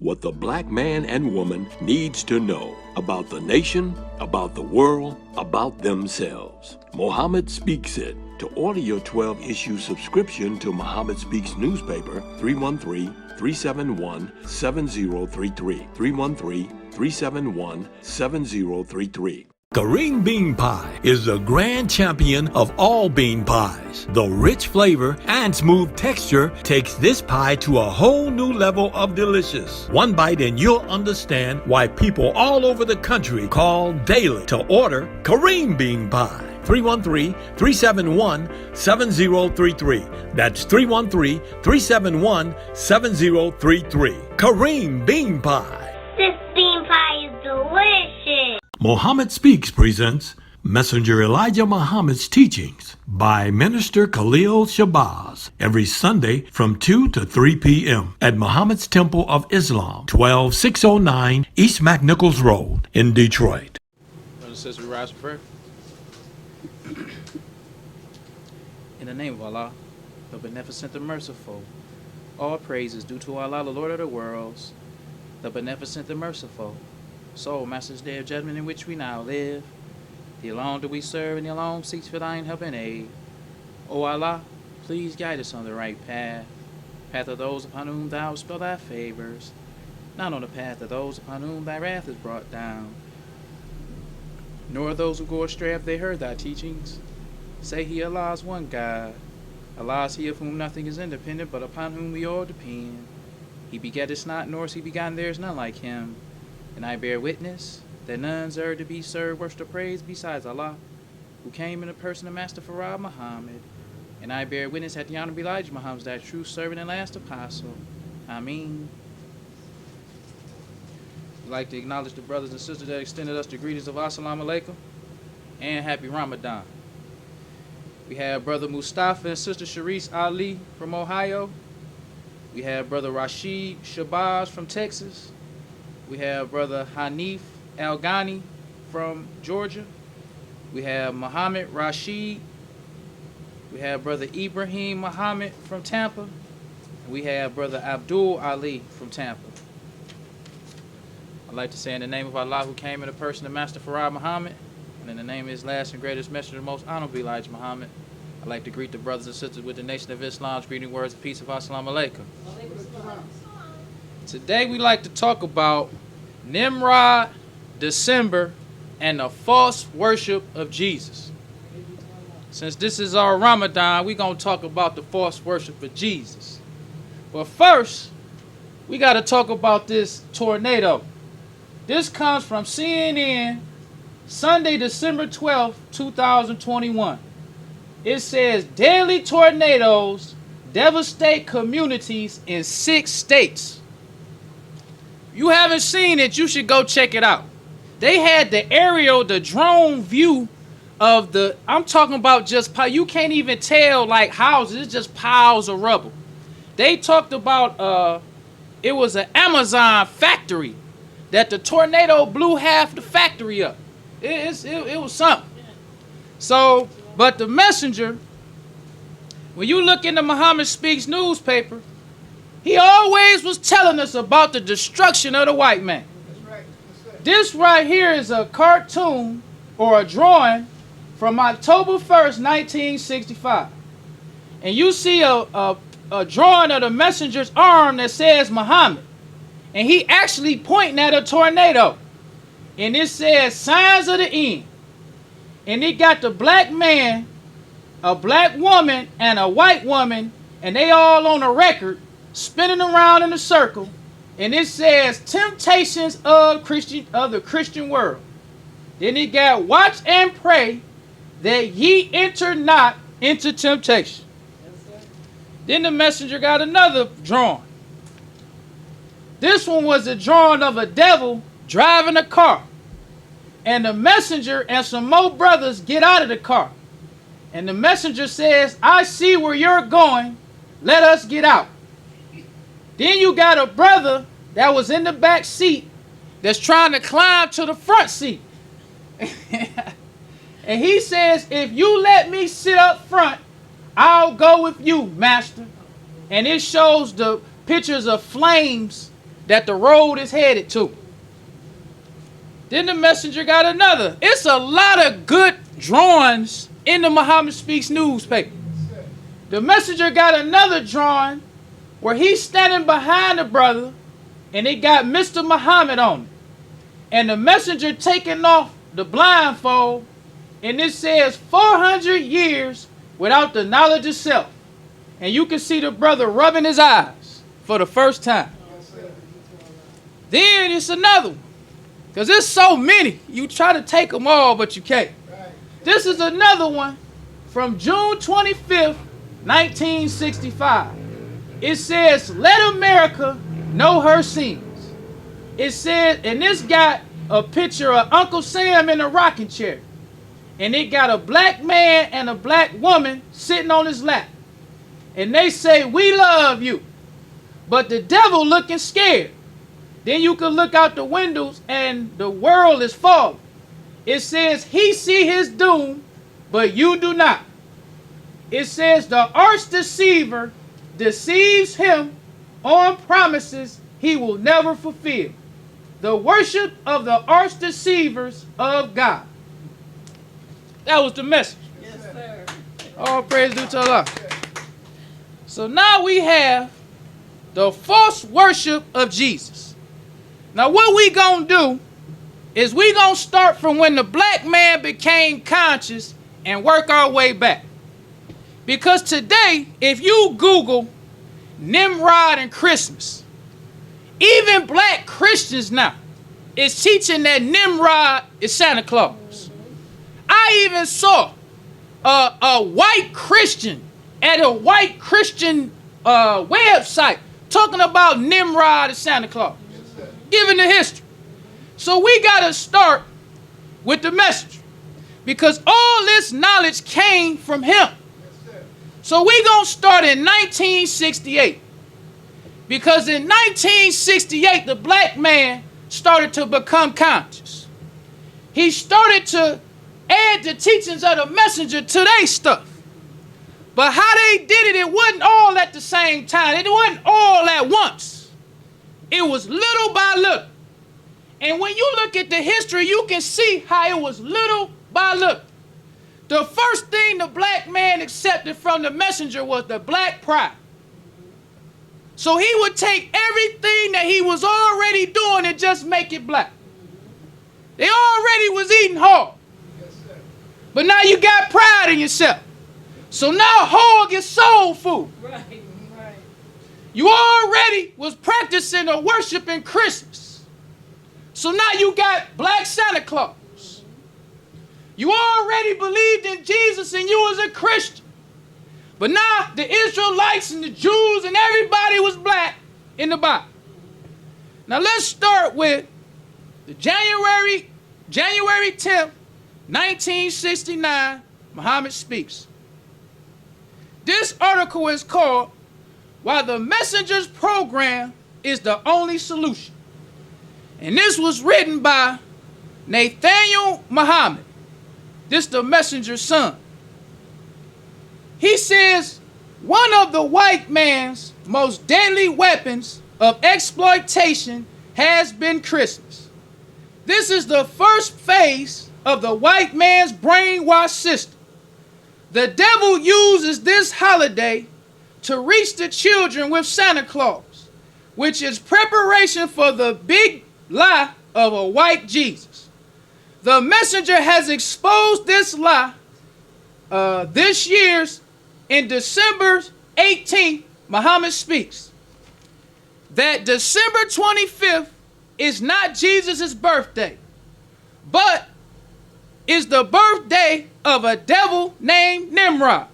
what the black man and woman needs to know about the nation, about the world, about themselves. Muhammad Speaks It. To order your 12-issue subscription to Muhammad Speaks newspaper, 313-371-7033. 313-371-7033. Kareem Bean Pie is the grand champion of all bean pies. The rich flavor and smooth texture takes this pie to a whole new level of delicious. One bite and you'll understand why people all over the country call daily to order Kareem Bean Pie. 313-371-7033. That's 313-371-7033. Kareem Bean Pie. This bean pie is delicious. Muhammad Speaks presents Messenger Elijah Muhammad's Teachings by Minister Khalil Shabazz every Sunday from 2 to 3 p.m. at Muhammad's Temple of Islam, 12609 East McNichols Road in Detroit. Brother and sister, we rise for prayer. In the name of Allah, the Beneficent, the Merciful, all praise is due to Allah, the Lord of the worlds, the Beneficent, the Merciful. So, Master's Day of Judgment in which we now live, the alone do we serve, and the alone seeks for thine help and aid. O Allah, please guide us on the right path of those upon whom thou bestow thy favors, not on the path of those upon whom thy wrath is brought down, nor those who go astray if they heard thy teachings. Say he, Allah is one God. Allah is he of whom nothing is independent, but upon whom we all depend. He begetteth not, nor is he begotten, there is none like him. And I bear witness that none deserve to be served, worship, or praise besides Allah, who came in the person of Master Farad Muhammad. And I bear witness that the Honorable Elijah Muhammad is thy true servant and last apostle. Ameen. We'd like to acknowledge the brothers and sisters that extended us the greetings of Assalamu alaikum and happy Ramadan. We have Brother Mustafa and Sister Sharice Ali from Ohio. We have Brother Rashid Shabazz from Texas. We have Brother Hanif Al-Ghani from Georgia. We have Muhammad Rashid. We have Brother Ibrahim Muhammad from Tampa. And we have Brother Abdul Ali from Tampa. I'd like to say in the name of Allah, who came in the person of Master Farad Muhammad, and in the name of his last and greatest messenger, the most honorable Elijah Muhammad, I'd like to greet the brothers and sisters with the Nation of Islam's greeting words of peace of Assalamu alaikum. Today we'd like to talk about Nimrod, December, and the false worship of Jesus. Since this is our Ramadan, we're going to talk about the false worship of Jesus. But first, we got to talk about this tornado. This comes from CNN, Sunday, December 12th, 2021. It says, deadly tornadoes devastate communities in 6 states. You haven't seen it, you should go check it out. They had the drone view of I'm talking about just, you can't even tell like houses, it's just piles of rubble. They talked about, it was an Amazon factory that the tornado blew half the factory up. It was something. So, but the messenger, when you look in the Muhammad Speaks newspaper, he always was telling us about the destruction of the white man. That's right. This right here is a cartoon or a drawing from October 1st, 1965. And you see a drawing of the messenger's arm that says Muhammad. And he actually pointing at a tornado. And it says signs of the end. And it got the black man, a black woman, and a white woman, and they all on a record spinning around in a circle, and it says temptations of the Christian world. Then it got watch and pray that ye enter not into temptation. Then the messenger got another drawing. This one was a drawing of a devil driving a car, and the messenger and some more brothers get out of the car, and the messenger says, I see where you're going, let us get out. Then you got a brother that was in the back seat that's trying to climb to the front seat. And he says, if you let me sit up front, I'll go with you, master. And it shows the pictures of flames that the road is headed to. Then the messenger got another. It's a lot of good drawings in the Muhammad Speaks newspaper. The messenger got another drawing where he's standing behind the brother and it got Mr. Muhammad on it. And the messenger taking off the blindfold, and it says 400 years without the knowledge of self. And you can see the brother rubbing his eyes for the first time. Then it's another one. Because there's so many. You try to take them all, but you can't. This is another one from June 25th, 1965. It says, let America know her sins. It said, and this got a picture of Uncle Sam in a rocking chair. And it got a black man and a black woman sitting on his lap. And they say, we love you. But the devil looking scared. Then you can look out the windows and the world is falling. It says, he see his doom, but you do not. It says, the arch deceiver deceives him on promises he will never fulfill. The worship of the arch deceivers of God. That was the message. Yes, sir. All praise due to Allah. So now we have the false worship of Jesus. Now what we gonna do is we gonna start from when the black man became conscious and work our way back. Because today, if you Google Nimrod and Christmas, even black Christians now is teaching that Nimrod is Santa Claus. I even saw a white Christian at a white Christian website talking about Nimrod as Santa Claus, giving the history. So we got to start with the messenger, because all this knowledge came from him. So we going to start in 1968. Because in 1968, the black man started to become conscious. He started to add the teachings of the messenger to their stuff. But how they did it, it wasn't all at the same time. It wasn't all at once. It was little by little. And when you look at the history, you can see how it was little by little. The first thing the black man accepted from the messenger was the black pride. So he would take everything that he was already doing and just make it black. They already was eating hog. But now you got pride in yourself. So now hog is soul food. Right. You already was practicing or worshiping Christmas. So now you got black Santa Claus. You already believed in Jesus and you was a Christian. But now the Israelites and the Jews and everybody was black in the Bible. Now let's start with the January 10th, 1969, Muhammad Speaks. This article is called Why the Messenger's Program is the Only Solution. And this was written by Nathaniel Muhammad. This the messenger's son. He says, one of the white man's most deadly weapons of exploitation has been Christmas. This is the first phase of the white man's brainwash system. The devil uses this holiday to reach the children with Santa Claus, which is preparation for the big lie of a white Jesus. The messenger has exposed this lie this year's in December 18th, Muhammad Speaks, that December 25th is not Jesus' birthday, but is the birthday of a devil named Nimrod.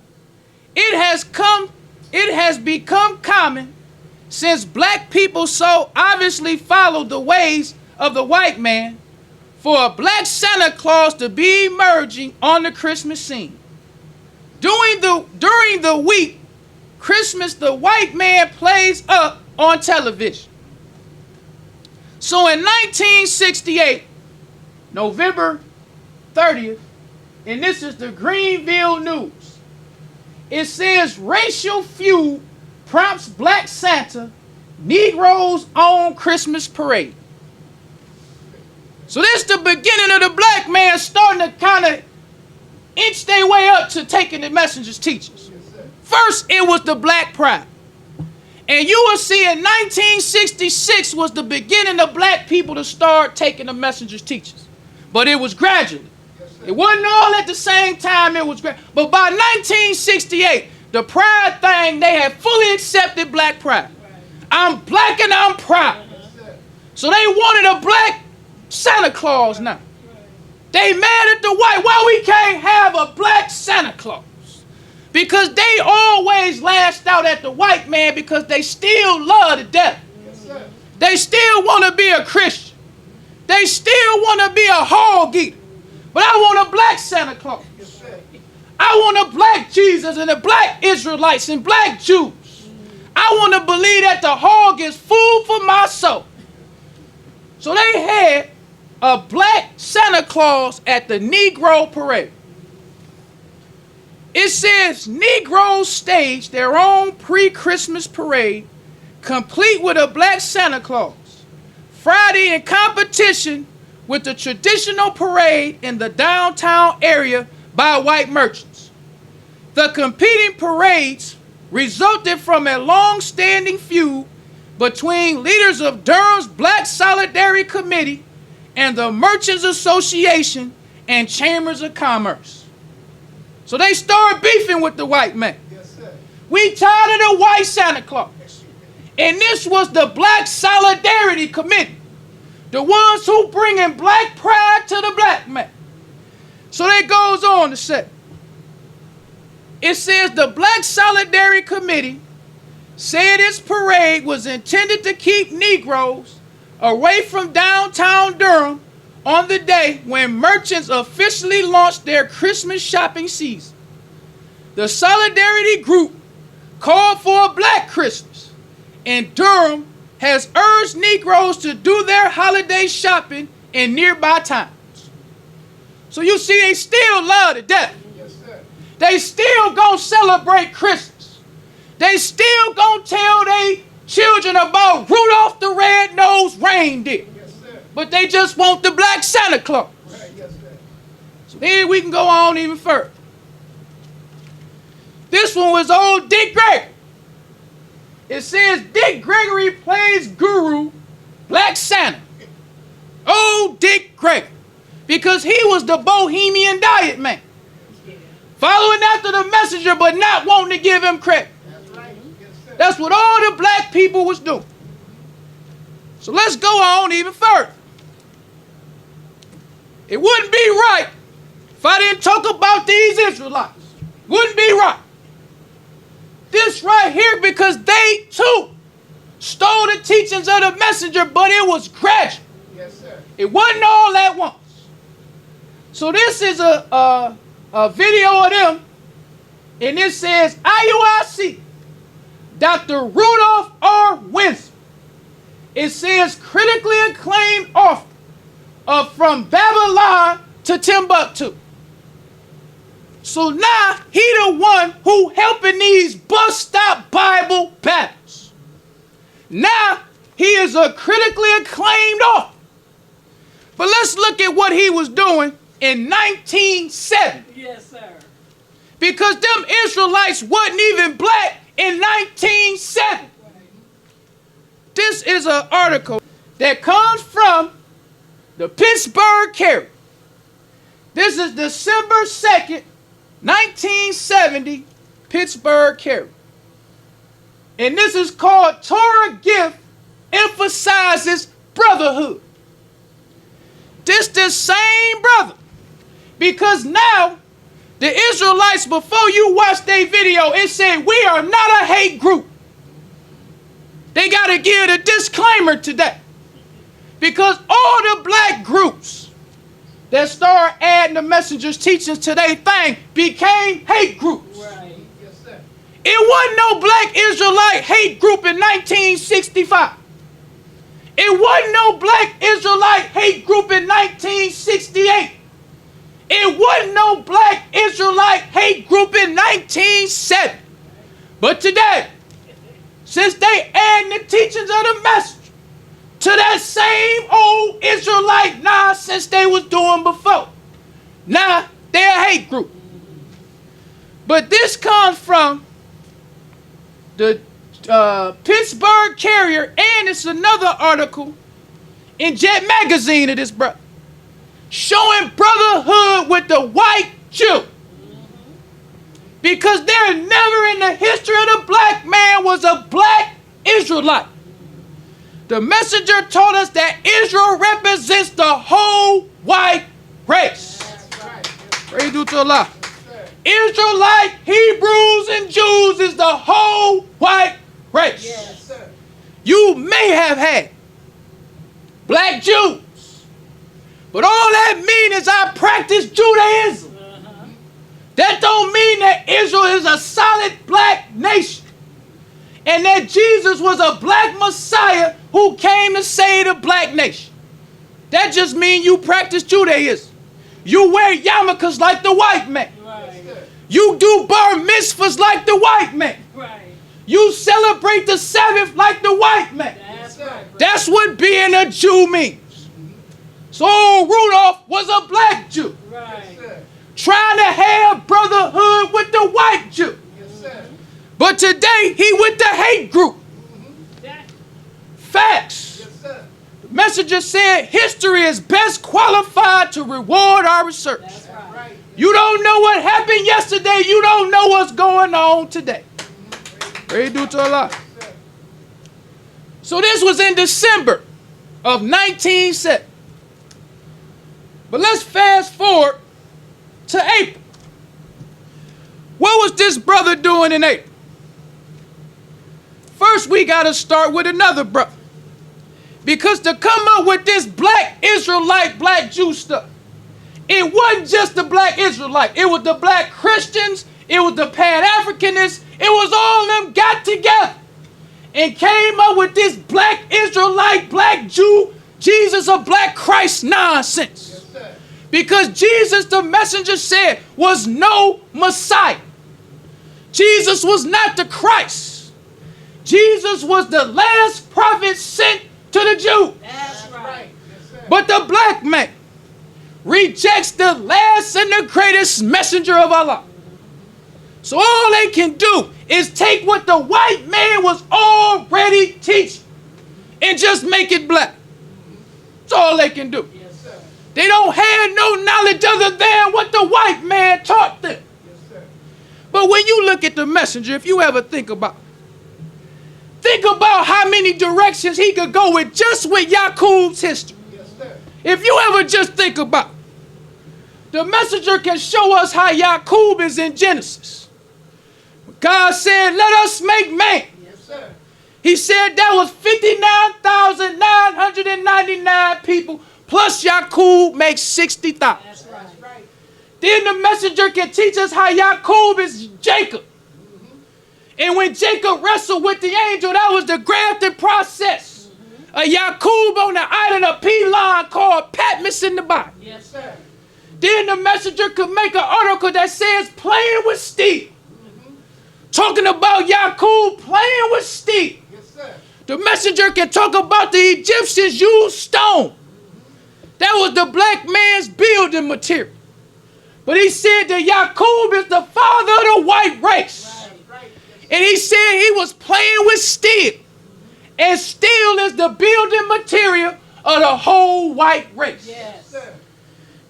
It has become common since black people so obviously followed the ways of the white man for a black Santa Claus to be emerging on the Christmas scene. During the week, Christmas, the white man plays up on television. So in 1968, November 30th, and this is the Greenville News, it says racial feud prompts black Santa Negroes' own Christmas parade. So this is the beginning of the black man starting to kind of inch their way up to taking the messenger's teachings. First, it was the Black Pride. And you will see in 1966 was the beginning of black people to start taking the messenger's teachings. But it was gradually. It wasn't all at the same time. It was but by 1968, the pride thing, they had fully accepted black pride. I'm black and I'm proud. So they wanted a black Santa Claus now. They mad at the white. Why we can't have a black Santa Claus? Because they always lashed out at the white man because they still love the devil. They still want to be a Christian. They still want to be a hog eater. But I want a black Santa Claus. I want a black Jesus and the black Israelites and black Jews. I want to believe that the hog is food for my soul. So they had a black Santa Claus at the Negro parade. It says Negroes staged their own pre-Christmas parade, complete with a black Santa Claus, Friday in competition with the traditional parade in the downtown area by white merchants. The competing parades resulted from a long-standing feud between leaders of Durham's Black Solidarity Committee and the Merchants Association and Chambers of Commerce. So they started beefing with the white man. We tired of the white Santa Claus. And this was the Black Solidarity Committee, the ones who bringing black pride to the black man. So that goes on to say, it says the Black Solidarity Committee said its parade was intended to keep Negroes away from downtown Durham on the day when merchants officially launched their Christmas shopping season. The Solidarity Group called for a black Christmas, and Durham has urged Negroes to do their holiday shopping in nearby towns. So you see, they still love the devil. They still gonna celebrate Christmas. They still gonna tell their children about Rudolph the Red-Nosed Reindeer. But they just want the black Santa Claus. So then we can go on even further. This one was old Dick Gregory. It says Dick Gregory plays guru Black Santa. Old Dick Gregory. Because he was the bohemian diet man. Following after the messenger but not wanting to give him credit. That's what all the black people was doing. So let's go on even further. It wouldn't be right if I didn't talk about these Israelites. Wouldn't be right. This right here, because they too stole the teachings of the messenger, but it was gradual. Yes, sir. It wasn't all at once. So this is a video of them, and it says IUIC, Dr. Rudolph R. Winsor. It says critically acclaimed author of From Babylon to Timbuktu. So now he the one who helping these bus stop Bible battles. Now he is a critically acclaimed author. But let's look at what he was doing in 1970. Yes, sir. Because them Israelites wasn't even black in 1970. This is an article that comes from the Pittsburgh Carrier. This is December 2nd, 1970, Pittsburgh Carrier. And this is called Torah Gift Emphasizes Brotherhood. This the same brother. Because now, the Israelites, before you watch their video, it said, we are not a hate group. They got to give a disclaimer today. Because all the black groups that start adding the messenger's teachings to their thing became hate groups. Right. Yes, sir. It wasn't no black Israelite hate group in 1965. It wasn't no black Israelite hate group in 1968. It wasn't no black Israelite hate group in 1970. But today, since they add the teachings of the message to that same old Israelite nonsense they was doing before. Now, they're a hate group. But this comes from the Pittsburgh Carrier, and it's another article in Jet Magazine of this brother, showing brotherhood with the white Jew. Because there never in the history of the black man was a black Israelite. The messenger told us that Israel represents the whole white race. Praise be to Allah. Israelite, Hebrews, and Jews is the whole white race. Yes, sir. You may have had black Jews, but all that means is I practice Judaism. That don't mean that Israel is a solid black nation and that Jesus was a black Messiah who came to save the black nation. That just means you practice Judaism. You wear yarmulkes like the white man. Right. You do bar mitzvahs like the white man. Right. You celebrate the Sabbath like the white man. That's what being a Jew means. So Rudolph was a black Jew. Right. Trying to have brotherhood with the white Jew. Yes, but today he with the hate group. Facts. Yes, the messenger said history is best qualified to reward our research. That's right. You don't know what happened yesterday. You don't know what's going on today. Praise be to Allah. So this was in December of 1970. But let's fast forward to April. What was this brother doing in April? First, we got to start with another brother. Because to come up with this black Israelite, black Jew stuff, it wasn't just the black Israelite. It was the black Christians. It was the Pan-Africanists. It was all of them got together and came up with this black Israelite, black Jew, Jesus a black Christ nonsense. Because Jesus, the messenger said, was no Messiah. Jesus was not the Christ. Jesus was the last prophet sent to the Jews. That's right. But the black man rejects the last and the greatest messenger of Allah. So all they can do is take what the white man was already teaching and just make it black. That's all they can do. They don't have no knowledge other than what the white man taught them. Yes, but when you look at the messenger, if you ever think about how many directions he could go with just with Yaqub's history. Yes, if you ever just think about it, the messenger can show us how Yaqub is in Genesis. God said, let us make man. Yes, he said that was 59,999 people. Plus Yaqub makes 60,000. That's right. Then the messenger can teach us how Yaqub is Jacob. And when Jacob wrestled with the angel, that was the grafting process. A Yaqub on the island of Pelon called Patmos in the Bible. Yes, sir. Then the messenger could make an article that says playing with steel. Talking about Yaqub playing with steel. Yes, sir. The messenger can talk about the Egyptians used stone. That was the black man's building material. But he said that Yaqub is the father of the white race. Right. And he said he was playing with steel. And steel is the building material of the whole white race. Yes.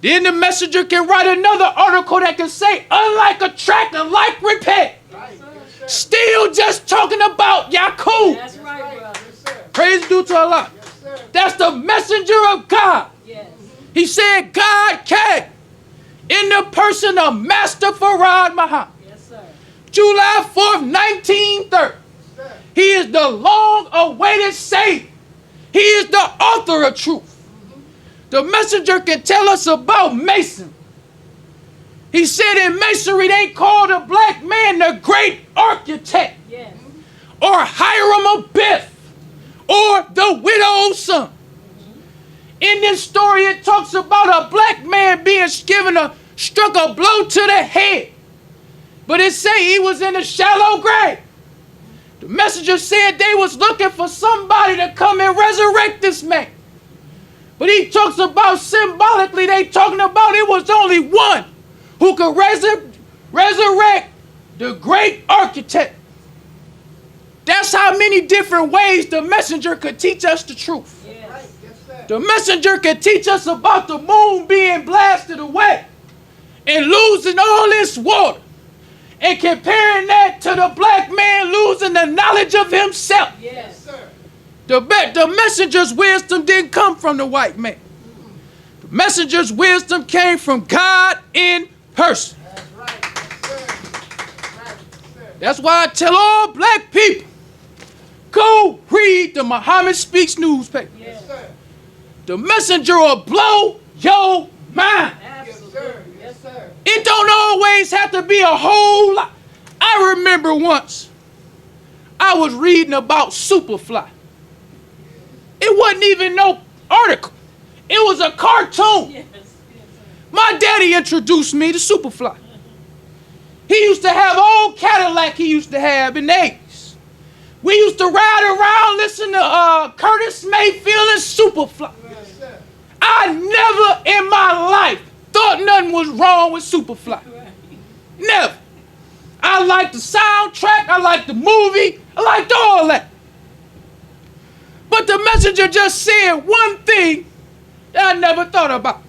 Then the messenger can write another article that can say, unlike a tractor, like repair. Right. Still just talking about Yaqub. That's right, brother. Praise be to Allah. Yes, that's the messenger of God. Yes. He said God came in the person of Master Farad Muhammad. Yes, sir. July 4th, 1930. Yes, he is the long-awaited Savior. He is the author of truth. The messenger can tell us about Mason. He said in masonry they called a black man the great architect. Yes. Or Hiram Abiff. Or the widow's son. In this story, it talks about a black man being struck a blow to the head. But it say he was in a shallow grave. The messenger said they was looking for somebody to come and resurrect this man. But he talks about symbolically, they talking about it was only one who could resurrect the great architect. That's how many different ways the messenger could teach us the truth. Yes. The messenger could teach us about the moon being blasted away and losing all its water, and comparing that to the black man losing the knowledge of himself. Yes, sir. The messenger's wisdom didn't come from the white man. The messenger's wisdom came from God in person. That's right. Yes, sir. Right. Yes, sir. That's why I tell all black people, go read the Muhammad Speaks newspaper. Yes, sir. The messenger will blow your mind. Yes, sir. Yes, sir. It don't always have to be a whole lot. I remember once I was reading about Superfly. It wasn't even no article. It was a cartoon. Yes. My daddy introduced me to Superfly. He used to have old Cadillac he used to have in the 80s. We used to ride around listening to Curtis Mayfield and Superfly. Yes, sir. I never in my life thought nothing was wrong with Superfly. Never. I liked the soundtrack, I liked the movie, I liked all that. But the messenger just said one thing that I never thought about.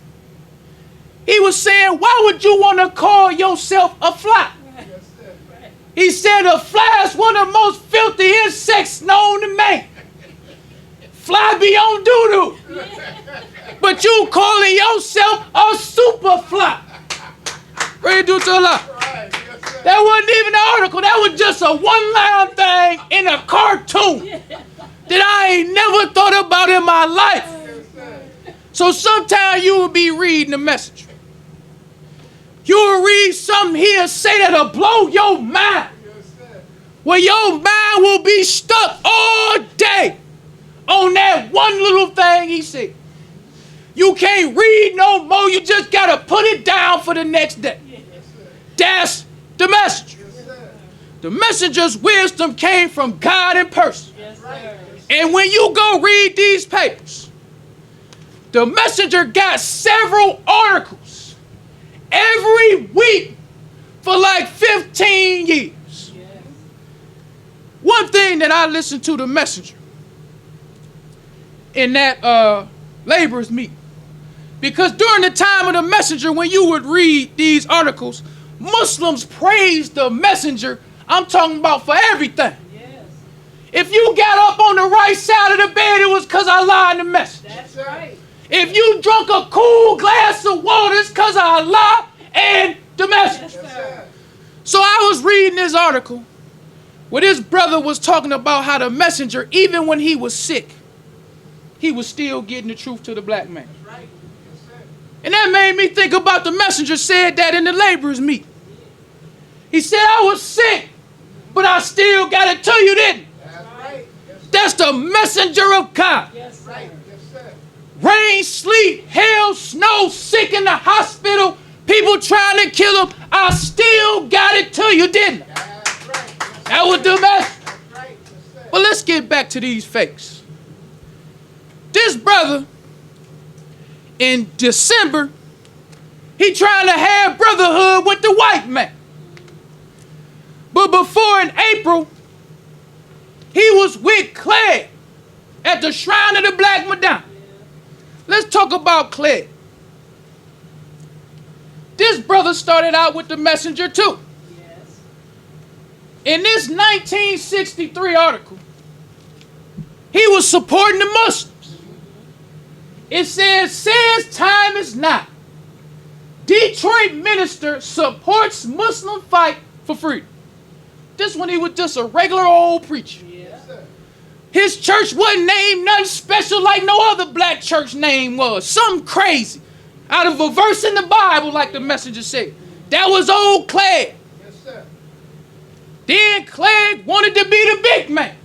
He was saying, why would you want to call yourself a fly? Yes, sir. Right. He said a fly is one of the most filthy insects known to man. Fly be on doo-doo. But you calling yourself a super fly. Praise to Allah. Right. Yes, sir. That wasn't even an article. That was just a one-line thing in a cartoon that I ain't never thought about in my life. Yes, sir. So sometimes you will be reading the Messenger. You'll read something here say that'll blow your mind. Yes, sir. Where your mind will be stuck all day on that one little thing he said. You can't read no more. You just got to put it down for the next day. Yes, sir. That's the messenger. Yes, sir. The messenger's wisdom came from God in person. Yes, sir. And when you go read these papers, the messenger got several articles every week for like 15 years. Yes. One thing that I listened to the messenger in that laborers meeting, because during the time of the messenger, when you would read these articles, Muslims praised the messenger. I'm talking about for everything. Yes. If you got up on the right side of the bed, it was because Allah and the messenger. That's right. If you drunk a cool glass of water, it's because of Allah and the messenger. Yes, sir. So I was reading this article where this brother was talking about how the messenger, even when he was sick, he was still getting the truth to the black man. That's right. Yes, sir. And that made me think about the messenger said that in the laborers meeting. He said, I was sick, but I still got it to you, didn't I? That's right. Yes, sir. That's the messenger of God. Yes, sir. Right. Yes, sir. Rain, sleet, hail, snow, sick in the hospital, people trying to kill him. I still got it to you, didn't I? That's right. Yes, That was the messenger. That's right. Yes, sir. But let's get back to these fakes. This brother, in December, he trying to have brotherhood with the white man. But before in April, he was with Clay at the shrine of the Black Madonna. Let's talk about Clay. This brother started out with the messenger too. Yes. In this 1963 article, he was supporting the Muslims. It says time is now. Detroit minister supports Muslim fight for freedom. This one he was just a regular old preacher. Yes, sir. His church wasn't named nothing special like no other black church name was. Something crazy. Out of a verse in the Bible, like the messenger said. That was old Clegg. Yes, sir. Then Clegg wanted to be the big man.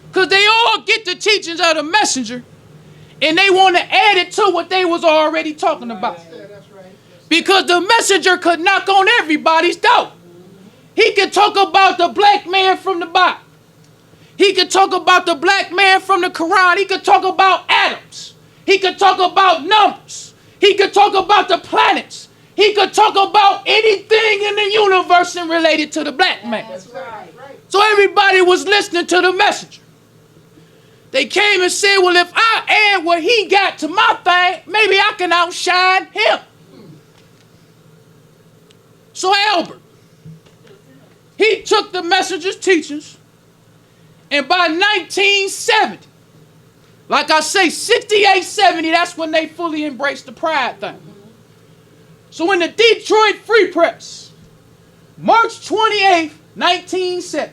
Because they all get the teachings of the messenger. And they want to add it to what they was already talking about. Yes, sir. That's right. Yes, sir. Because the messenger could knock on everybody's door. He could talk about the black man from the Bible. He could talk about the black man from the Quran. He could talk about atoms. He could talk about numbers. He could talk about the planets. He could talk about anything in the universe and related to the black man. That's right. So everybody was listening to the messenger. They came and said, well, if I add what he got to my thing, maybe I can outshine him. So Albert, he took the messenger's teachings, and by 1970, like I say, 68, 70, that's when they fully embraced the pride thing. So in the Detroit Free Press, March 28, 1970,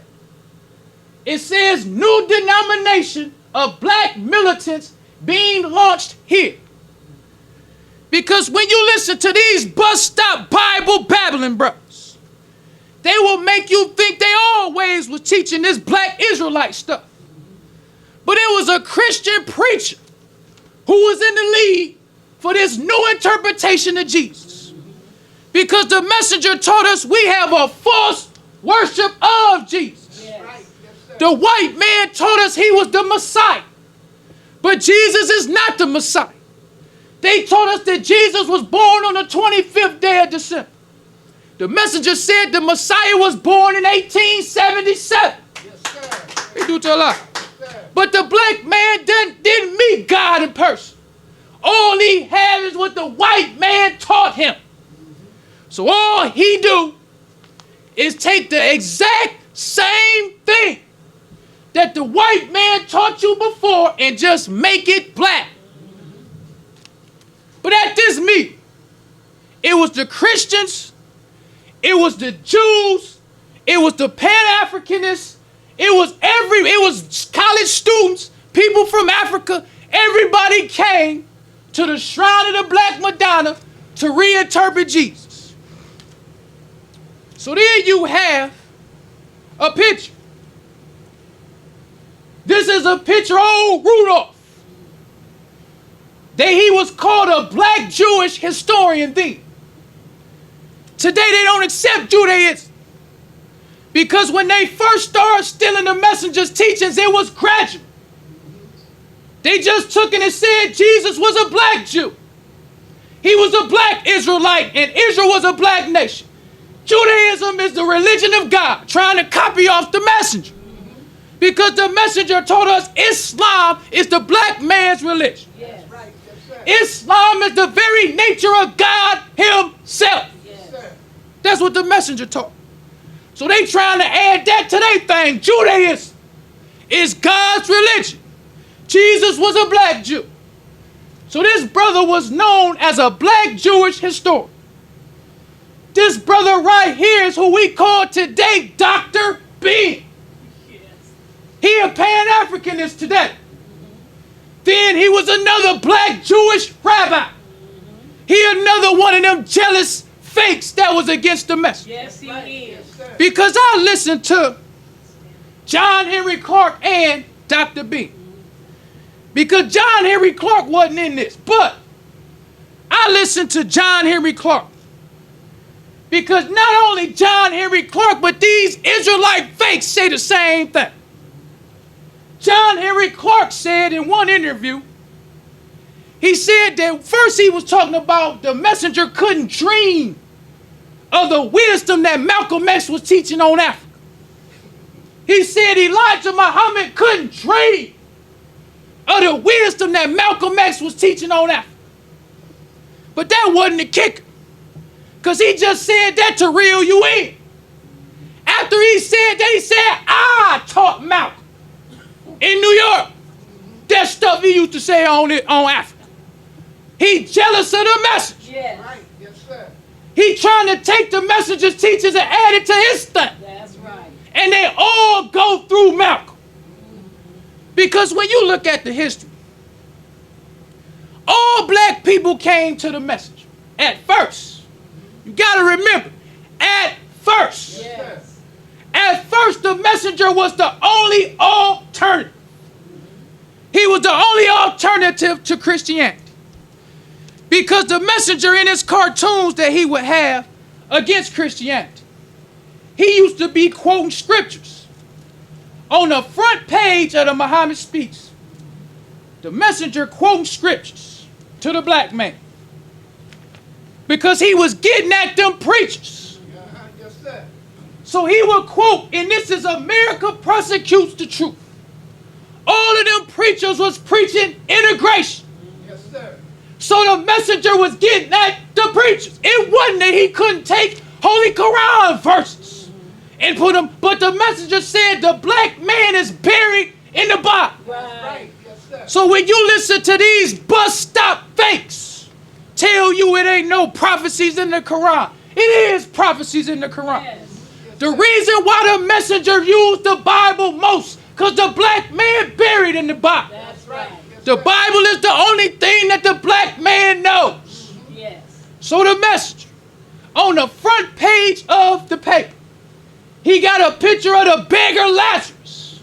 it says new denomination of black militants being launched here. Because when you listen to these bus stop Bible babbling brothers, they will make you think they always was teaching this black Israelite stuff. But it was a Christian preacher who was in the lead for this new interpretation of Jesus. Because the messenger taught us we have a false worship of Jesus. Yes. The white man taught us he was the Messiah. But Jesus is not the Messiah. They taught us that Jesus was born on the 25th day of December. The messenger said the Messiah was born in 1877. Yes, sir. He do tell a lie. Yes, sir. But the black man didn't meet God in person. All he had is what the white man taught him. So all he do is take the exact same thing that the white man taught you before and just make it black. But at this meeting, it was the Christians, it was the Jews, it was the Pan-Africanists, it was college students, people from Africa. Everybody came to the shrine of the Black Madonna to reinterpret Jesus. So there you have a picture. This is a picture of old Rudolph. He was called a black Jewish historian then. Today they don't accept Judaism. Because when they first started stealing the messenger's teachings, it was gradual. They just took it and said Jesus was a black Jew. He was a black Israelite, and Israel was a black nation. Judaism is the religion of God, trying to copy off the messenger. Because the messenger told us Islam is the black man's religion. Yes. Right. Yes, sir. Islam is the very nature of God himself. Yes, sir. That's what the messenger taught. So they trying to add that to their thing. Judaism is God's religion. Jesus was a black Jew. So this brother was known as a black Jewish historian. This brother right here is who we call today Dr. B. He a Pan-Africanist today. Then he was another black Jewish rabbi. He another one of them jealous fakes that was against the message. Yes, he is. Yes, sir. Because I listened to John Henry Clark and Dr. B. Because John Henry Clark wasn't in this. But I listened to John Henry Clark. Because not only John Henry Clark, but these Israelite fakes say the same thing. John Henry Clark said in one interview, he said that first he was talking about the messenger couldn't dream of the wisdom that Malcolm X was teaching on Africa. He said Elijah Muhammad couldn't dream of the wisdom that Malcolm X was teaching on Africa. But that wasn't the kicker. Because he just said that to reel you in. After he said that, he said, I taught Malcolm in New York. That stuff he used to say on Africa. He jealous of the message. Yes. Right. Yes, sir. He trying to take the messenger's teachings and add it to his thing. That's right. And they all go through Malcolm. Because when you look at the history, all black people came to the messenger at first. You got to remember, at first. Yes, sir. At first, the messenger was the only alternative. He was the only alternative to Christianity. Because the messenger in his cartoons that he would have against Christianity, he used to be quoting scriptures On the front page of the Muhammad speech, the messenger quoting scriptures to the black man. Because he was getting at them preachers. Yes, sir. So he would quote, and this is America persecutes the truth. All of them preachers was preaching integration. Yes, sir. So the messenger was getting at the preachers. It wasn't that he couldn't take Holy Quran verses and put them, but the messenger said the black man is buried in the Bible. Right. Yes, sir. So when you listen to these bus stop fakes tell you it ain't no prophecies in the Quran, it is prophecies in the Quran. Yes. The reason why the messenger used the Bible most, because the black man buried in the Bible. That's right. The Bible is the only thing that the black man knows. Yes. So the messenger, on the front page of the paper, he got a picture of the beggar Lazarus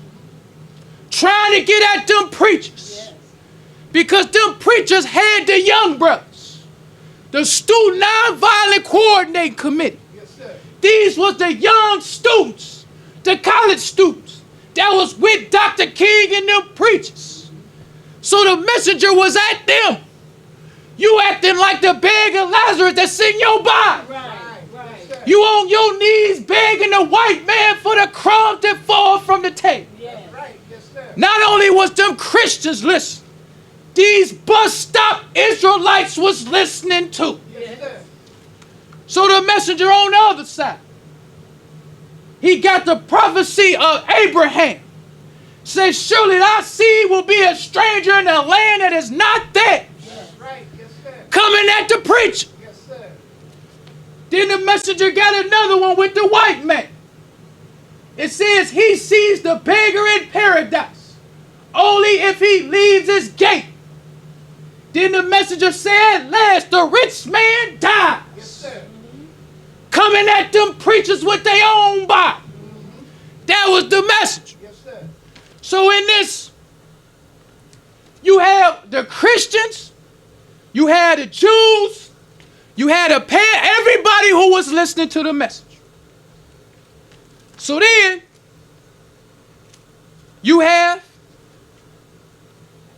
trying to get at them preachers. Yes. Because them preachers had the young brothers, the student nonviolent coordinating committee. Yes, sir. These was the young students, the college students that was with Dr. King and them preachers. So the messenger was at them. You acting like the beggar Lazarus that's in your Bible. Right. Yes, sir. You on your knees begging the white man for the crumbs that fall from the table. Yes. Right. Yes, sir. Not only was them Christians listening, these bus stop Israelites was listening too. Yes, sir. So the messenger on the other side, he got the prophecy of Abraham. Says, surely thy seed will be a stranger in a land that is not there. Yes, right. Yes, sir. Coming at the preacher. Yes, sir. Then the messenger got another one with the white man. It says he sees the beggar in paradise only if he leaves his gate. Then the messenger said, last the rich man dies. Yes, sir. Coming at them preachers with their own Bible. That was the message. Yes, sir. So in this, you have the Christians, you had the Jews, you had everybody who was listening to the message. So then, you have,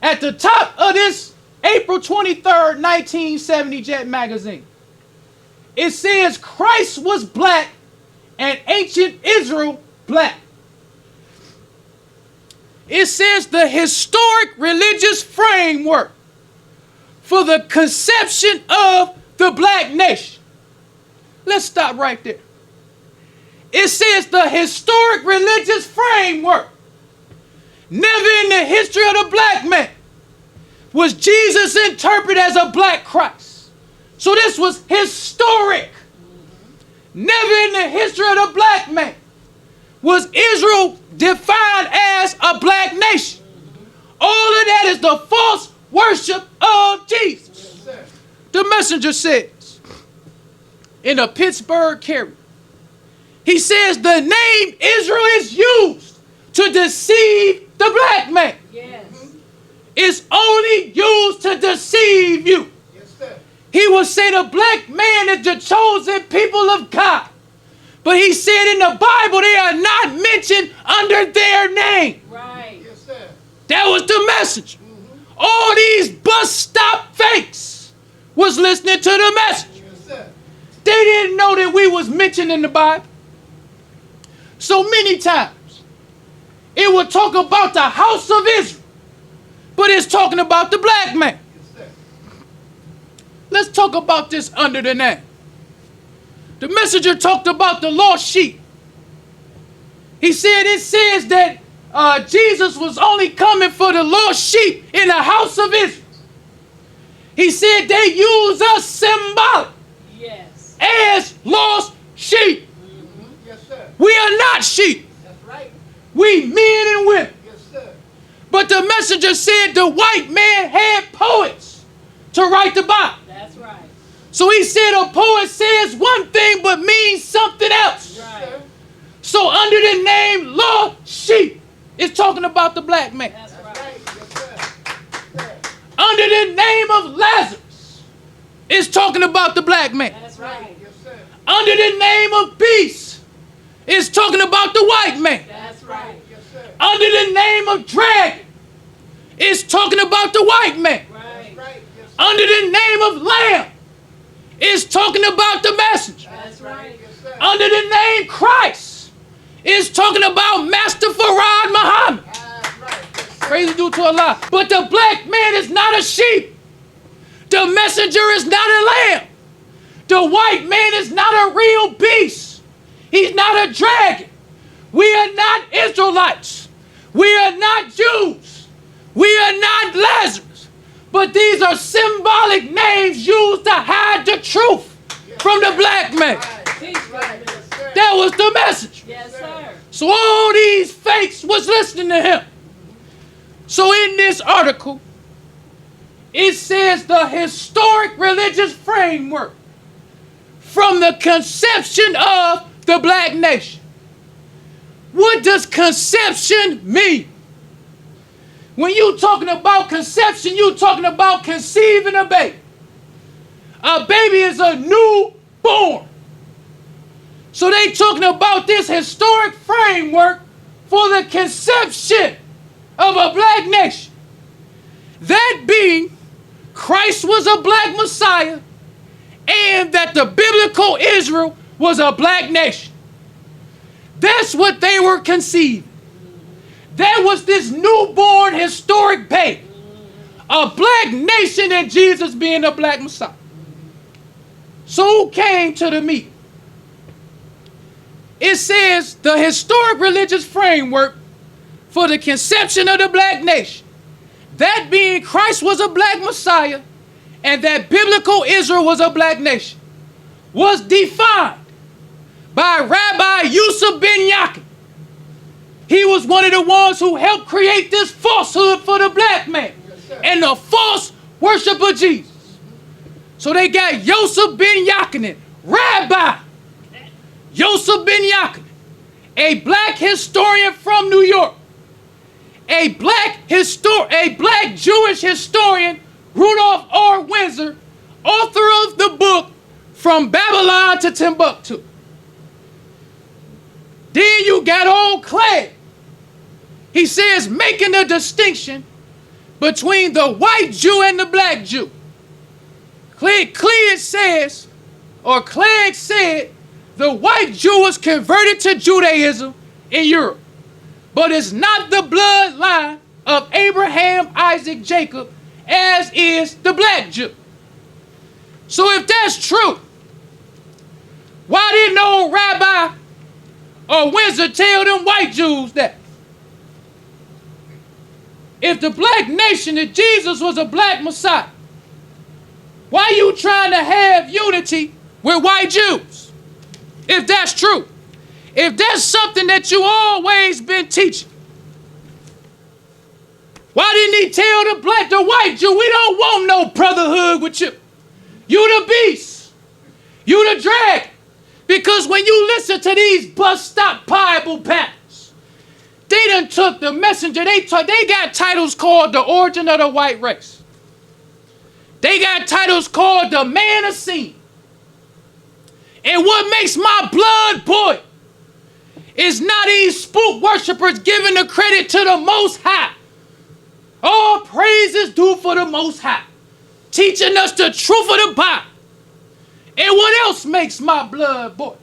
at the top of this April 23rd, 1970 Jet magazine, it says Christ was black and ancient Israel black. It says the historic religious framework for the conception of the black nation. Let's stop right there. It says the historic religious framework. Never in the history of the black man was Jesus interpreted as a black Christ. So this was historic. Never in the history of the black man was Israel defined as a black nation. All of that is the false worship of Jesus. Yes, sir. The messenger says in a Pittsburgh Carrier, he says the name Israel is used to deceive the black man. Yes. It's only used to deceive you. Yes, sir. He will say the black man is the chosen people of God. But he said in the Bible they are not mentioned under their name. Right. Yes, sir. That was the message. All these bus stop fakes was listening to the message. Yes, sir. They didn't know that we was mentioned in the Bible. So many times it would talk about the house of Israel, but it's talking about the black man. Yes, sir. Let's talk about this under the name. The messenger talked about the lost sheep. He said it says that Jesus was only coming for the lost sheep in the house of Israel. He said they use us symbolic Yes. as lost sheep. Yes, sir. We are not sheep. That's right. We men and women. Yes, sir. But the messenger said the white man had poets to write the Bible. That's right. So he said a poet says one thing but means something else. Right. So under the name lost sheep, it's talking about the black man. That's That's right. right. Yes, sir. Yes, sir. Under the name of Lazarus, it's talking about the black man. That's right. Yes, sir. Under the name of beast, it's talking about the white man. That's right. Yes, sir. under the name of dragon is talking about the white man. That's right. Yes, sir. Under the name of lamb is talking about the messenger. That's right. Yes, sir. Under the name Christ is talking about Master Farad Muhammad. That's right. Yes, sir. Praise due to Allah. But the black man is not a sheep. The messenger is not a lamb. The white man is not a real beast. He's not a dragon. We are not Israelites. We are not Jews. We are not Lazarus. But these are symbolic names used to hide the truth from the black man. That's right. Yes, sir. That was the message. Yes, sir. So all these fakes was listening to him. So in this article, it says the historic religious framework from the conception of the black nation. What does conception mean? When you're talking about conception, you're talking about conceiving a baby. A baby is a newborn. So they talking about this historic framework for the conception of a black nation. That being, Christ was a black Messiah, and that the biblical Israel was a black nation. That's what they were conceiving. That was this newborn historic baby. A black nation and Jesus being a black Messiah. So who came to the meeting? It says the historic religious framework for the conception of the black nation. That being Christ was a black Messiah and that biblical Israel was a black nation, was defined by Rabbi Yusuf ben Yaakov. He was one of the ones who helped create this falsehood for the black man and the false worship of Jesus. So they got Yusuf ben Yaakov, Rabbi Yusuf ben Yaakov, a black historian from New York, a black Jewish historian, Rudolph R. Windsor, author of the book From Babylon to Timbuktu. Then you got old Clay. He says, making a distinction between the white Jew and the black Jew. Clegg said, the white Jew was converted to Judaism in Europe, but it's not the bloodline of Abraham, Isaac, Jacob, as is the black Jew. So if that's true, why didn't old Rabbi or Windsor tell them white Jews that? If the black nation, that Jesus was a black Messiah, why are you trying to have unity with white Jews? If that's true, if that's something that you always been teaching, why didn't he tell the white Jew, we don't want no brotherhood with you. You the beast. You the dragon. Because when you listen to these bus stop Bible patterns, they done took the messenger, they got titles called The Origin of the White Race. They got titles called The Man of Sin. And what makes my blood boil is not these spook worshipers giving the credit to the Most High. All praise is due for the Most High, teaching us the truth of the Bible. And what else makes my blood boil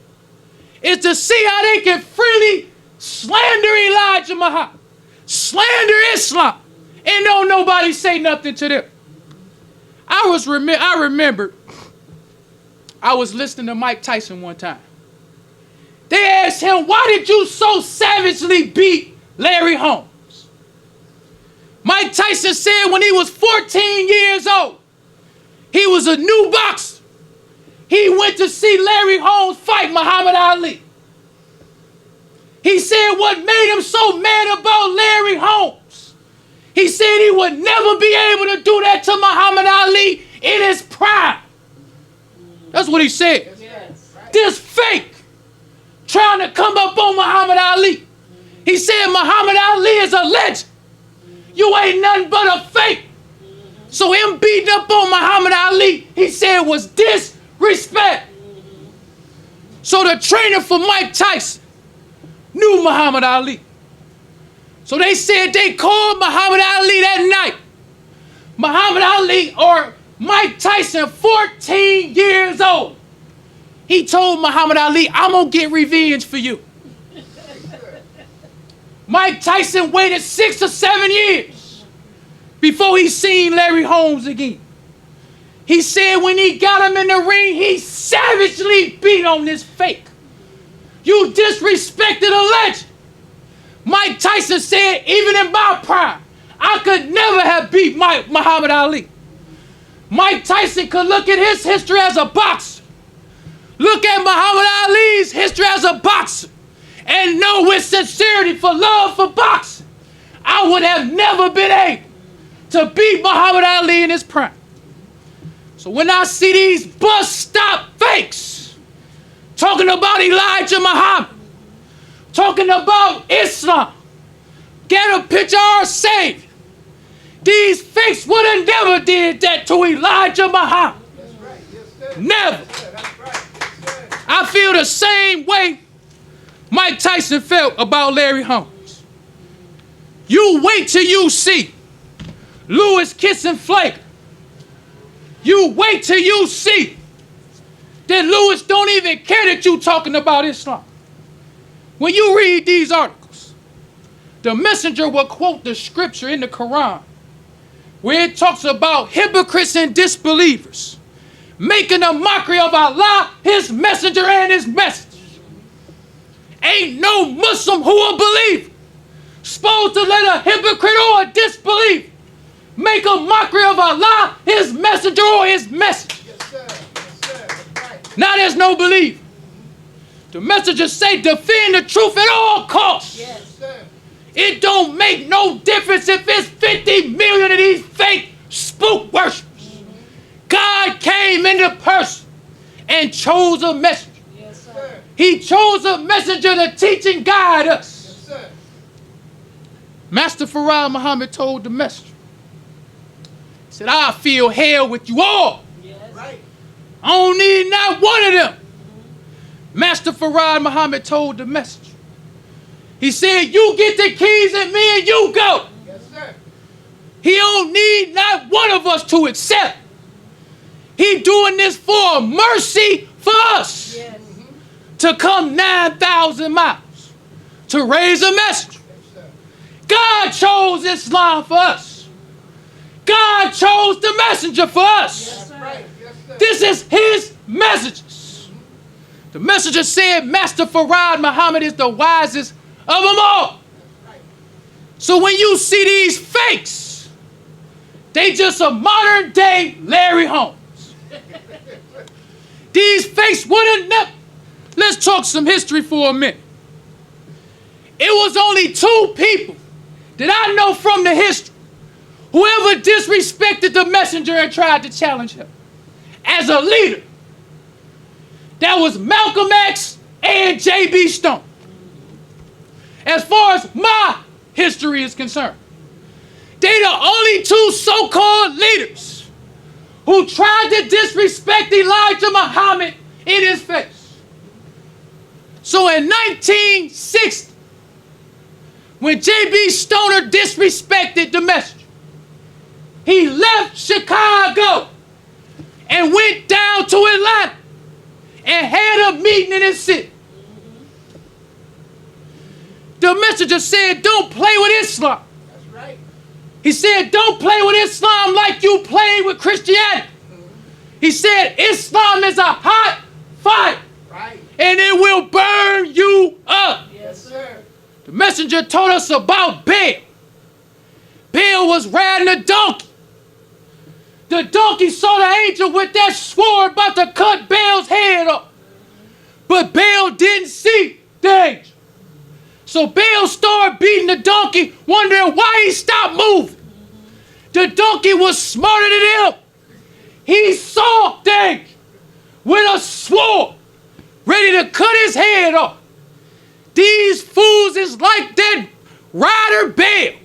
is to see how they can freely slander Elijah Muhammad, slander Islam, and don't nobody say nothing to them. I remember I was listening to Mike Tyson one time. They asked him, why did you so savagely beat Larry Holmes? Mike Tyson said when he was 14 years old, he was a new boxer. He went to see Larry Holmes fight Muhammad Ali. He said what made him so mad about Larry Holmes, he said he would never be able to do that to Muhammad Ali in his prime. That's what he said. Yes. This fake trying to come up on Muhammad Ali. He said Muhammad Ali is a legend. You ain't nothing but a fake. So him beating up on Muhammad Ali, he said was disrespect. So the trainer for Mike Tyson knew Muhammad Ali. So they said they called Muhammad Ali that night. Muhammad Ali, or Mike Tyson, 14 years old. He told Muhammad Ali, I'm going to get revenge for you. Mike Tyson waited 6 or 7 years before he seen Larry Holmes again. He said when he got him in the ring, he savagely beat on this fake. You disrespected a legend. Mike Tyson said, even in my prime, I could never have beat Muhammad Ali. Mike Tyson could look at his history as a boxer, look at Muhammad Ali's history as a boxer, and know with sincerity, for love for boxing, I would have never been able to beat Muhammad Ali in his prime. So when I see these bus stop fakes talking about Elijah Muhammad, talking about Islam, get a picture of our Savior, these fakes would have never did that to Elijah Muhammad. That's right. Yes, sir. Never. Yeah, that's right. Yes, sir. I feel the same way Mike Tyson felt about Larry Holmes. You wait till you see Lewis kissing Flaker. You wait till you see that Lewis don't even care that you talking about Islam. When you read these articles, the messenger will quote the scripture in the Quran where it talks about hypocrites and disbelievers making a mockery of Allah, his messenger, and his message. Ain't no Muslim who a believer supposed to let a hypocrite or a disbeliever make a mockery of Allah, his messenger, or his message. Yes, sir. Yes, sir. That's right. Now there's no believer. The messenger say defend the truth at all costs. Yes, sir. It don't make no difference if it's 50 million of these fake spook worshipers. God came into person and chose a messenger. Yes, sir. He chose a messenger to teach and guide us. Yes, sir. Master Farad Muhammad told the messenger, he said, I feel hell with you all. Right. I don't need not one of them. Master Farad Muhammad told the messenger, he said, you get the keys and me and you go. Yes, sir. He don't need not one of us to accept. He doing this for mercy for us. Yes. To come 9,000 miles to raise a messenger. Yes, sir. God chose Islam for us. God chose the messenger for us. That's right. Yes, sir. This is his messages. The messenger said Master Farad Muhammad is the wisest of them all. So when you see these fakes, they just a modern day Larry Holmes. These fakes wouldn't never. Let's talk some history for a minute. It was only 2 people that I know from the history who ever disrespected the messenger and tried to challenge him as a leader. That was Malcolm X and J.B. Stone. As far as my history is concerned, they the only 2 so-called leaders who tried to disrespect Elijah Muhammad in his face. So in 1960, when J.B. Stoner disrespected the messenger, he left Chicago and went down to Atlanta and had a meeting in his city. The messenger said, don't play with Islam. That's right. He said, don't play with Islam like you play with Christianity. He said, Islam is a hot fire. Right. And it will burn you up. Yes, sir. The messenger told us about Baal. Baal was riding a donkey. The donkey saw the angel with that sword about to cut Baal's head off. But Baal didn't see the angel. So Baal started beating the donkey, wondering why he stopped moving. The donkey was smarter than him. He saw the angel with a sword, ready to cut his head off. These fools is like that rider Baal.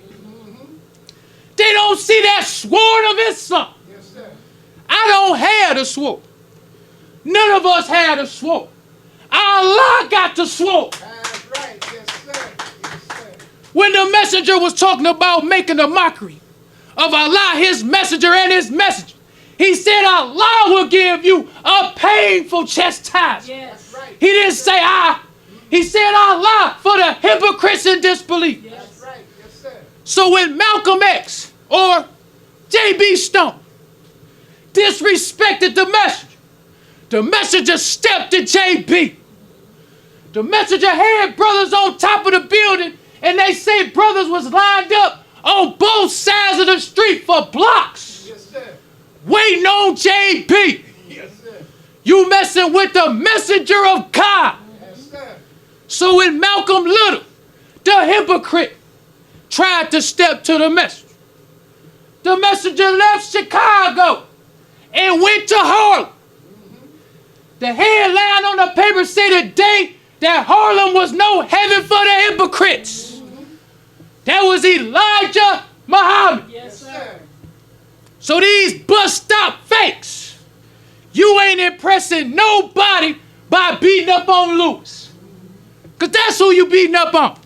They don't see that sword of Islam. Yes, sir. I don't have the sword. None of us had a sword. Allah got the sword. That's right. Yes, sir. Yes, sir. When the messenger was talking about making a mockery of Allah, his messenger and his message, he said Allah will give you a painful chastisement. Yes. Right. He didn't say I. He said Allah for the hypocrites and disbelief. Yes. That's right. Yes, sir. So when Malcolm X or J.B. Stone disrespected the messenger stepped to J.B. The messenger had brothers on top of the building, and they say brothers was lined up on both sides of the street for blocks. Yes, sir. Waiting on J.B. Yes, sir. You messing with the messenger of God. Yes, sir. So when Malcolm Little, the hypocrite, tried to step to the messenger left Chicago and went to Harlem. The headline on the paper said today that Harlem was no heaven for the hypocrites. That was Elijah Muhammad. Yes, sir. So these bus stop fakes, you ain't impressing nobody by beating up on Lewis. Because that's who you beating up on.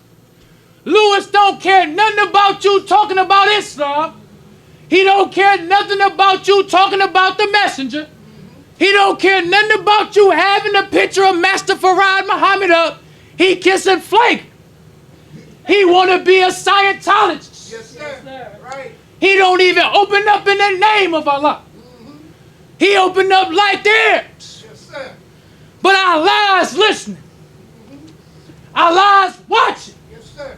Lewis don't care nothing about you talking about Islam. He don't care nothing about you talking about the messenger. He don't care nothing about you having a picture of Master Farad Muhammad up. He kissing flake. He want to be a Scientologist. Yes, sir. Right. He don't even open up in the name of Allah. He opened up like theirs. Yes, sir. But Allah's listening. Allah's watching. Yes, sir.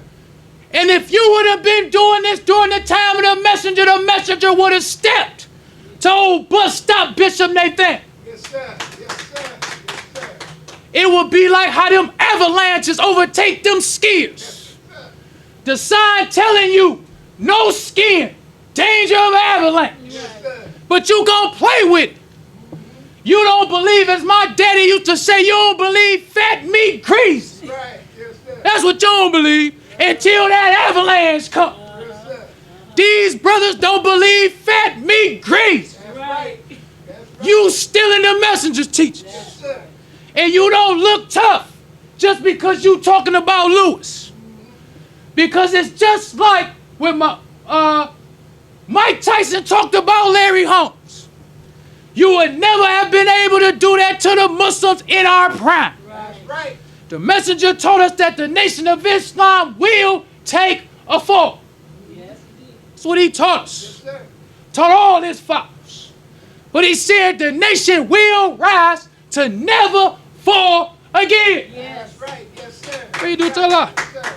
And if you would have been doing this during the time of the messenger would have stepped to old bus stop Bishop Nathan. Yes, sir. Yes, sir. Yes, sir. It would be like how them avalanches overtake them skiers. Yes, sir. The sign telling you, no skiing, danger of avalanche. Yes, sir. But you gonna play with it. You don't believe, as my daddy used to say, you don't believe fat meat grease. Right. Yes, sir. That's what you don't believe until that avalanche comes. Yes, sir. These brothers don't believe fat meat grease. That's right. That's right. You stealing the messenger's teachers. Yes, sir. And you don't look tough just because you talking about Lewis. Because it's just like when Mike Tyson talked about Larry Holmes. You would never have been able to do that to the Muslims in our prime. That's right. The messenger told us that the nation of Islam will take a fall. That's what he taught us. Yes, sir. Taught all his followers. But he said the nation will rise to never fall again. That's right. Yes, sir. What you do to Allah? Yes, sir.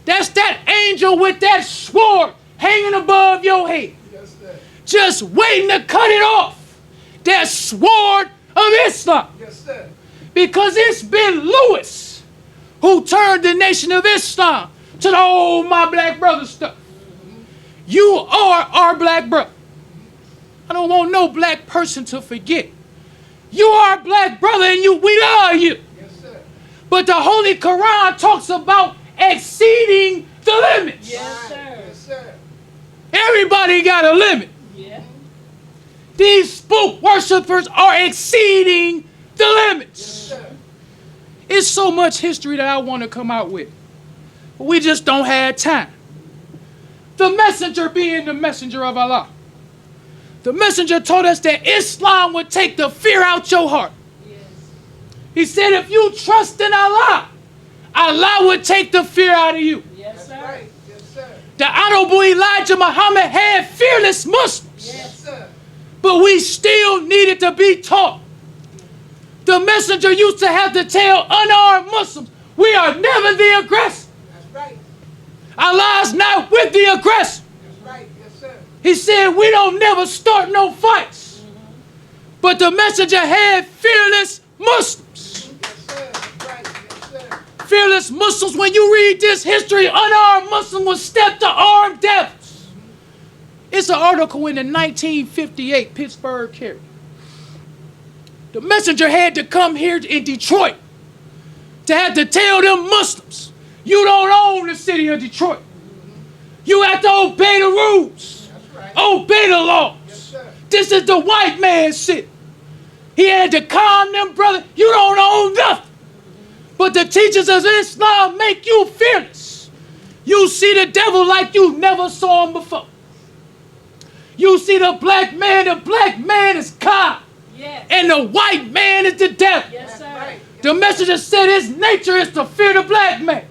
That's that angel with that sword hanging above your head. Yes, sir. Just waiting to cut it off. That sword of Islam. Yes, sir. Because it's been Lewis who turned the nation of Islam to the old my black brother stuff. You are our black brother. I don't want no black person to forget. You are a black brother and we love you. Yes, sir. But the Holy Quran talks about exceeding the limits. Yes, sir. Yes, sir. Everybody got a limit. Yeah. These spook worshipers are exceeding the limits. Yes, sir. It's so much history that I want to come out with. But we just don't have time. The messenger being the messenger of Allah. The messenger told us that Islam would take the fear out your heart. Yes. He said if you trust in Allah, Allah would take the fear out of you. Yes, That's sir. right. Yes, sir. The Honorable Elijah Muhammad had fearless Muslims. Yes, sir. But we still needed to be taught. The messenger used to have to tell unarmed Muslims, we are never the aggressor. That's right. Allah's not with the aggressor. That's right. Yes, sir. He said we don't never start no fights. But the messenger had fearless Muslims. Yes, sir. That's right. Yes, sir. Fearless Muslims, when you read this history, unarmed Muslims will step to armed devils. It's an article in the 1958 Pittsburgh Carrier. The messenger had to come here in Detroit to have to tell them Muslims, you don't own the city of Detroit. You have to obey the rules, That's right. obey the laws. Yes, sir. This is the white man's city. He had to calm them, brother. You don't own nothing. But the teachers of Islam make you fearless. You see the devil like you never saw him before. You see the black man is God. Yes. And the white man is the devil. Yes, sir. The messenger said his nature is to fear the black man.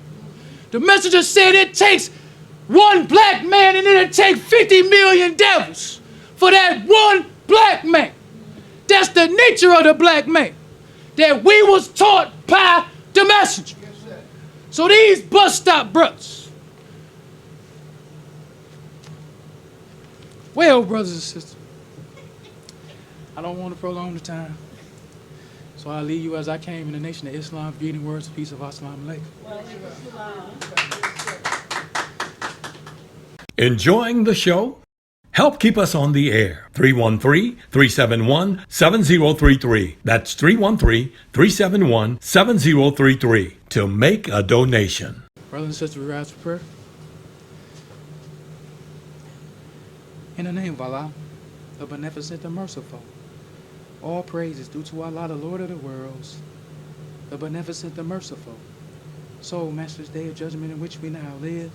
The messenger said it takes one black man and it'll take 50 million devils for that one black man. That's the nature of the black man that we was taught by the messenger. So these bus stop brothers, well, brothers and sisters, I don't want to prolong the time, so I'll leave you as I came in the nation of Islam, greeting words of peace of Assalamu alaikum. Enjoying the show? Help keep us on the air. 313-371-7033. That's 313-371-7033 to make a donation. Brothers and sisters, we rise for prayer. In the name of Allah, the Beneficent, the Merciful, all praise is due to Allah, the Lord of the worlds, the Beneficent, the Merciful. So, Master's Day of Judgment in which we now live,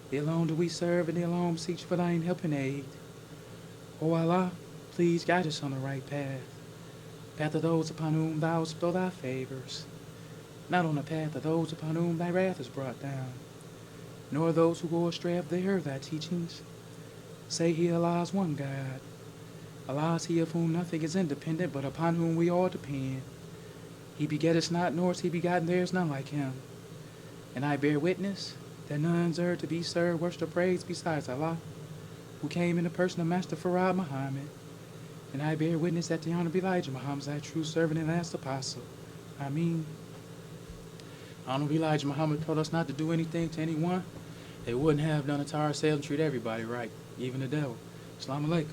Thee alone do we serve, and Thee alone beseech for Thine help and aid. O Allah, please guide us on the right path, path of those upon whom Thou bestow Thy favors, not on the path of those upon whom Thy wrath is brought down, nor those who go astray of Thy teachings. Say He, Allah is one God. Allah is He of whom nothing is independent, but upon whom we all depend. He begetteth not, nor is He begotten, there is none like Him. And I bear witness that none deserve to be served, worship, or praised besides Allah, who came in the person of Master Farad Muhammad. And I bear witness that the Honorable Elijah Muhammad is Thy true servant and last apostle. Ameen. Honorable Elijah Muhammad told us not to do anything to anyone they wouldn't have done it to ourselves and treat everybody right, even the devil. Assalamu alaikum.